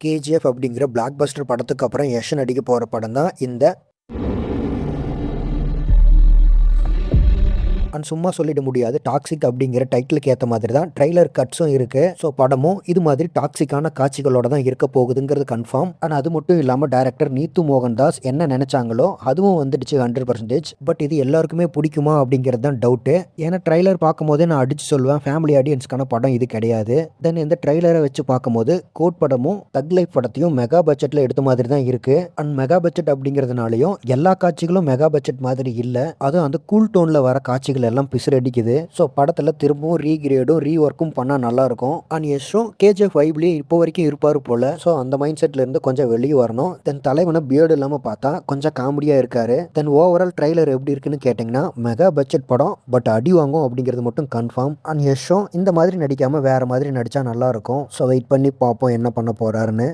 KGF அப்படிங்கிற black Bastar படத்துக்கு அப்புறம் யஷ் நடிக்க போகிற படம் தான் இந்த அண்ட் சும்மா சொல்லிட முடியாது டாக்ஸிக் அப்படிங்கிற டைட்டிலுக்கு ஏற்ற மாதிரி தான் ட்ரெய்லர் கட்ஸும் இருக்கு. ஸோ படமும் இது மாதிரி டாக்ஸிக்கான காட்சிகளோட தான் இருக்க போகுதுங்கிறது கன்ஃபார்ம். ஆனால் அது மட்டும் இல்லாமல் டைரக்டர் நீத்து மோகன்தாஸ் என்ன நினைச்சாங்களோ அதுவும் வந்துடுச்சு 100%. பட் இது எல்லாருக்குமே பிடிக்குமா அப்படிங்கிறது தான் டவுட்டு. ஏன்னா ட்ரெய்லர் பார்க்கும் போதே நான் அடிச்சு சொல்லுவேன் ஃபேமிலி ஆடியன்ஸ்க்கான படம் இது கிடையாது. தென் இந்த ட்ரெய்லரை வச்சு பார்க்கும்போது கோட் படமும் தக் லைஃப் படத்தையும் மெகா பட்ஜெட்டில் எடுத்த மாதிரி தான் இருக்கு. அண்ட் மெகா பட்ஜெட் அப்படிங்கிறதுனாலையும் எல்லா காட்சிகளும் மெகா பட்ஜெட் மாதிரி இல்லை. அதுவும் அந்த கூல் டோனில் வர காட்சிகள் எல்லாம் பிசுரடிக்குது. ஸோ படத்தில் திரும்பவும் ரீகிரேடும் ரீஒர்க்கும் பண்ணால் நல்லாயிருக்கும். அண்ட் யஷும் கேஜிஎஃப் வைப்லேயே இப்போ வரைக்கும் இருப்பார் போல். ஸோ அந்த மைண்ட் செட்லேருந்து கொஞ்சம் வெளியே வரணும். தென் தலைவனை பியர்டு இல்லாமல் பார்த்தா கொஞ்சம் காமெடியாக இருக்காரு. தென் ஓவரால் ட்ரைலர் எப்படி இருக்குன்னு கேட்டிங்கன்னா மெகா பட்ஜெட் படம் பட் அடி வாங்கும் அப்படிங்கிறது மட்டும் கன்ஃபார்ம். அண்ட் யஷும் இந்த மாதிரி நடிக்காமல் வேறு மாதிரி நடித்தா நல்லாயிருக்கும். ஸோ வெயிட் பண்ணி பார்ப்போம் என்ன பண்ண போகிறாருன்னு.